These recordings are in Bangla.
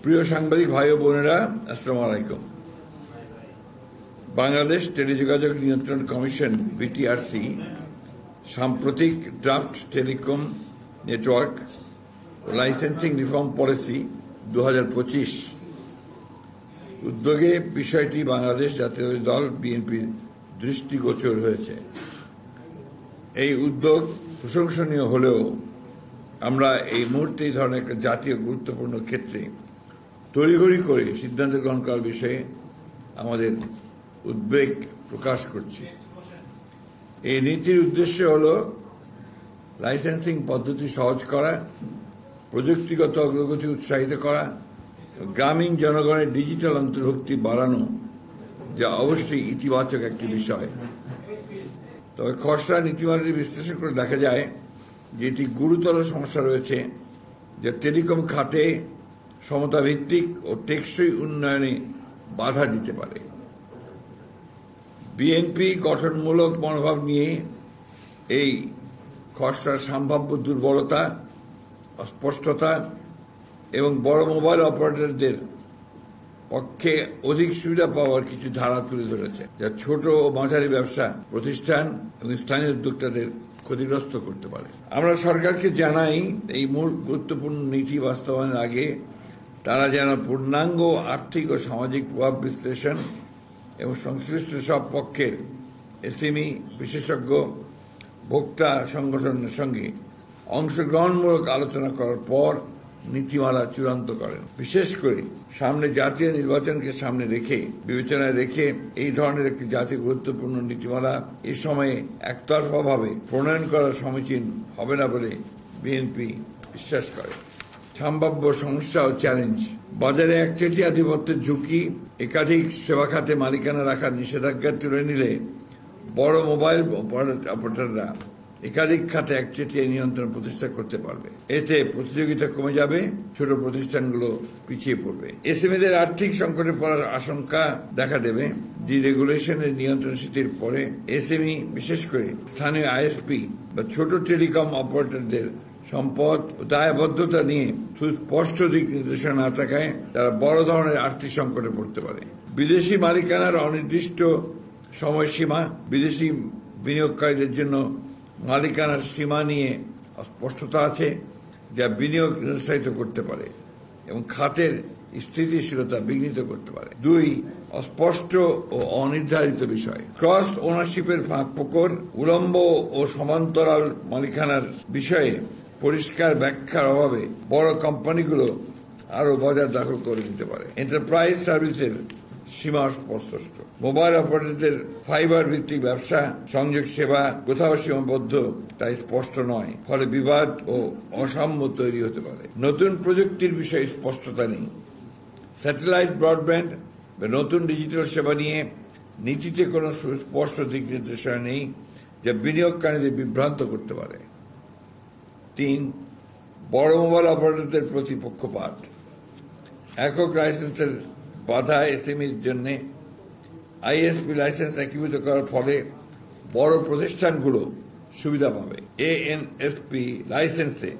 প্রিয় সাংবাদিক ভাই ও বোনেরা, আসসালামু আলাইকুম। বাংলাদেশ টেলিযোগাযোগ নিয়ন্ত্রণ কমিশন বিটিআরসি সাম্প্রতিক ড্রাফট টেলিকম নেটওয়ার্ক ও লাইসেন্সিং রিফর্ম পলিসি 2025 উদ্যোগে বিষয়টি বাংলাদেশ জাতীয় দল বিএনপির দৃষ্টিগোচর হয়েছে। এই উদ্যোগ প্রশংসনীয় হলেও আমরা এই মুহূর্তে এই ধরনের একটা জাতীয় গুরুত্বপূর্ণ ক্ষেত্রে তড়িঘড়ি করে সিদ্ধান্ত গ্রহণ করার বিষয়ে আমাদের উদ্বেগ প্রকাশ করছি। এই নীতির উদ্দেশ্য হল লাইসেন্সিং পদ্ধতি সহজ করা, প্রযুক্তিগত অগ্রগতি উৎসাহিত করা, গ্রামীণ জনগণের ডিজিটাল অন্তর্ভুক্তি বাড়ানো, যা অবশ্যই ইতিবাচক একটি বিষয়। তবে খসড়া নীতিমালাটি বিশ্লেষণ করে দেখা যায় যে এটি গুরুতর সমস্যা রয়েছে, যা টেলিকম খাতে সমতাভিত্তিক ও টেকসই উন্নয়নে বাধা দিতে পারে। বিএনপি গঠনমূলক মনোভাব নিয়ে এই খসড়ার সম্ভাব্য দুর্বলতা, অস্পষ্টতা এবং বড় মোবাইল অপারেটরদের পক্ষে অধিক সুবিধা পাওয়ার কিছু ধারা তুলে ধরেছে, যা ছোট ও মাঝারি ব্যবসা প্রতিষ্ঠান এবং স্থানীয় উদ্যোক্তাদের ক্ষতিগ্রস্ত করতে পারে। আমরা সরকারকে জানাই, এই মূল গুরুত্বপূর্ণ নীতি বাস্তবায়নের আগে তারা যেন পূর্ণাঙ্গ আর্থিক ও সামাজিক প্রভাব বিশ্লেষণ এবং সংশ্লিষ্ট সব পক্ষের এসএমই বিশেষজ্ঞ ভোক্তা সংগঠনের সঙ্গে অংশগ্রহণমূলক আলোচনা করার পর নীতিমালা চূড়ান্ত করেন। বিশেষ করে সামনে জাতীয় নির্বাচনকে সামনে রেখে বিবেচনায় রেখে এই ধরনের একটি জাতীয় গুরুত্বপূর্ণ নীতিমালা এ সময়ে একতরফাভাবে প্রণয়ন করা সমীচীন হবে না বলে বিএনপি বিশ্বাস করে। সম্ভাব্য সমস্যা ও চ্যালেঞ্জ: বাজারে একচেটিয়া আধিপত্যের ঝুঁকি। একাধিক সেবা খাতে মালিকানা রাখার নিষেধাজ্ঞা তুলে নিলে বড় মোবাইল অপারেটররা একাধিক খাতে একচেটিয়া নিয়ন্ত্রণ প্রতিষ্ঠা করতে পারবে। এতে প্রতিযোগিতা কমে যাবে, ছোট প্রতিষ্ঠানগুলো পিছিয়ে পড়বে। এসএমইদের আর্থিক সংকটে পড়ার আশঙ্কা দেখা দেবে। ডিরেগুলেশনের নিয়ন্ত্রণ শিথিল পরে এসএমই, বিশেষ করে স্থানীয় আইএসপি বা ছোট টেলিকম অপারেটরদের সম্পদ ও দায়বদ্ধতা নিয়ে সুস্পষ্ট দিক নির্দেশনা না থাকায় তারা বড় ধরনের আর্থিক সংকটে পড়তে পারে। বিদেশি মালিকানার অনির্দিষ্ট সময়সীমা: বিদেশি বিনিয়োগকারীদের জন্য মালিকানার সীমা নিয়ে অস্পষ্টতা আছে, যা বিনিয়োগ নিরুৎসাহিত করতে পারে এবং খাতের স্থিতিশীলতা বিঘ্নিত করতে পারে। 2. অস্পষ্ট ও অনির্ধারিত বিষয়: ক্রস ওনারশিপের ফাঁকফোকর, উলম্ব ও সমান্তরাল মালিকানার বিষয়ে পরিষ্কার ব্যাখ্যার অভাবে বড় কোম্পানিগুলো আরও বাজার দখল করে নিতে পারে। এন্টারপ্রাইজ সার্ভিসের সীমা অস্পষ্ট। মোবাইল অপারেটরদের ফাইবার ভিত্তিক ব্যবসা সংযোগ সেবা কোথাও সীমাবদ্ধ, তাই স্পষ্ট নয়, ফলে বিবাদ ও অসাম্য তৈরি হতে পারে। নতুন প্রযুক্তির বিষয়ে স্পষ্টতা নেই। স্যাটেলাইট ব্রডব্যান্ড বা নতুন ডিজিটাল সেবা নিয়ে নীতিতে কোনো সুস্পষ্ট দিক নির্দেশনা নেই, যা বিনিয়োগকারীদের বিভ্রান্ত করতে পারে। 3. বড় মোবাইল অপারেটরদের প্রতি পক্ষপাত। একক লাইসেন্সের বাধা এসএমইর জন্য আইএসপি লাইসেন্স একীভূত করার ফলে বড় প্রতিষ্ঠানগুলো সুবিধা পাবে। এএনএসপি লাইসেন্সে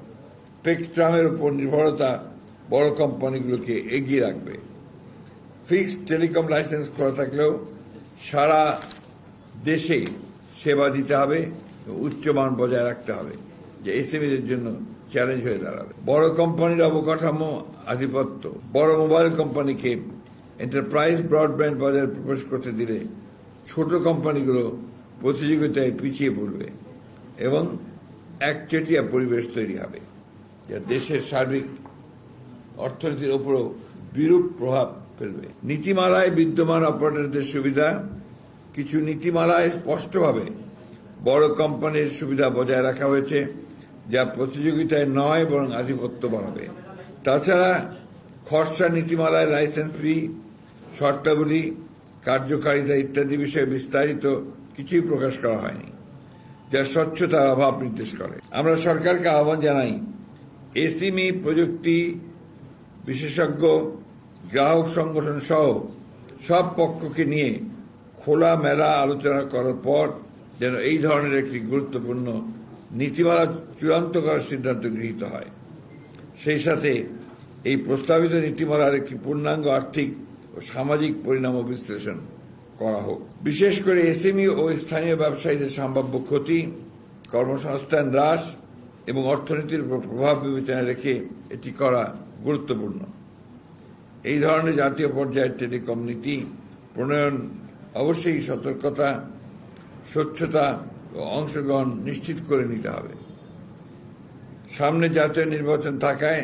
স্পেকট্রামের উপর নির্ভরতা বড় কোম্পানিগুলোকে এগিয়ে রাখবে। ফিক্সড টেলিকম লাইসেন্স করা থাকলেও সারা দেশে সেবা দিতে হবে, উচ্চমান বজায় রাখতে হবে, যে এসএমইদের জন্য চ্যালেঞ্জ হয়ে দাঁড়াবে। বড় কোম্পানির অবকাঠামো আধিপত্য: বড় মোবাইল কোম্পানিকে এন্টারপ্রাইজ ব্রডব্যান্ড বাজারে প্রবেশ করতে দিলে ছোট কোম্পানিগুলো প্রতিযোগিতায় পিছিয়ে পড়বে এবং একচেটিয়া পরিবেশ তৈরি হবে, যা দেশের সার্বিক অর্থনীতির ওপরও বিরূপ প্রভাব ফেলবে। নীতিমালায় বিদ্যমান অপারেটরদের সুবিধা: কিছু নীতিমালায় স্পষ্টভাবে বড় কোম্পানির সুবিধা বজায় রাখা হয়েছে, যা প্রতিযোগিতায় নয় বরং আধিপত্য বাড়াবে। তাছাড়া খসড়া নীতিমালায় লাইসেন্স ফি, শর্তাবলী, কার্যকারিতা ইত্যাদি বিষয়ে বিস্তারিত কিছুই প্রকাশ করা হয়নি, যা স্বচ্ছতার অভাব নির্দেশ করে। আমরা সরকারকে আহ্বান জানাই, এসএমই, প্রযুক্তি বিশেষজ্ঞ, গ্রাহক সংগঠন সহ সব পক্ষকে নিয়ে খোলামেলা আলোচনা করার পর যেন এই ধরনের একটি গুরুত্বপূর্ণ নীতিমালা চূড়ান্ত করার সিদ্ধান্ত গৃহীত হয়। সেই সাথে এই প্রস্তাবিত নীতিমালার একটি পূর্ণাঙ্গ আর্থিক ও সামাজিক পরিণাম বিশ্লেষণ করা হোক। বিশেষ করে এসএমই ও স্থানীয় ব্যবসায়ীদের সম্ভাব্য ক্ষতি, কর্মসংস্থান হ্রাস এবং অর্থনীতির উপর প্রভাব বিবেচনায় রেখে এটি করা গুরুত্বপূর্ণ। এই ধরনের জাতীয় পর্যায়ের টেলিকম নীতি প্রণয়ন অবশ্যই সতর্কতা, স্বচ্ছতা ও অংশগ্রহণ নিশ্চিত করে নিতে হবে। সামনে জাতীয় নির্বাচন থাকায়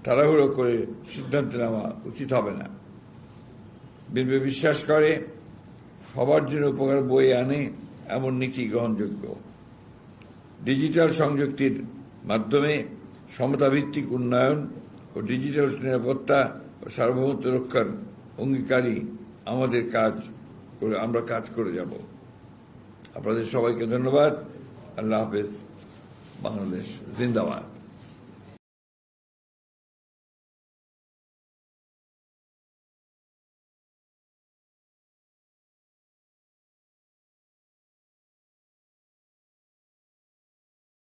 তাড়াহুড়ো করে সিদ্ধান্ত নেওয়া উচিত হবে না। বিএনপি বিশ্বাস করে সবার জন্য উপকার বয়ে আনে এমন নীতি গ্রহণযোগ্য। ডিজিটাল সংযুক্তির মাধ্যমে সমতাভিত্তিক উন্নয়ন ও ডিজিটাল নিরাপত্তা ও সার্বভৌমত্ব রক্ষার অঙ্গীকারী আমরা কাজ করে যাব। আপনাদের সবাইকে ধন্যবাদ। আল্লাহ হাফেজ। বাংলাদেশ জিন্দাবাদ।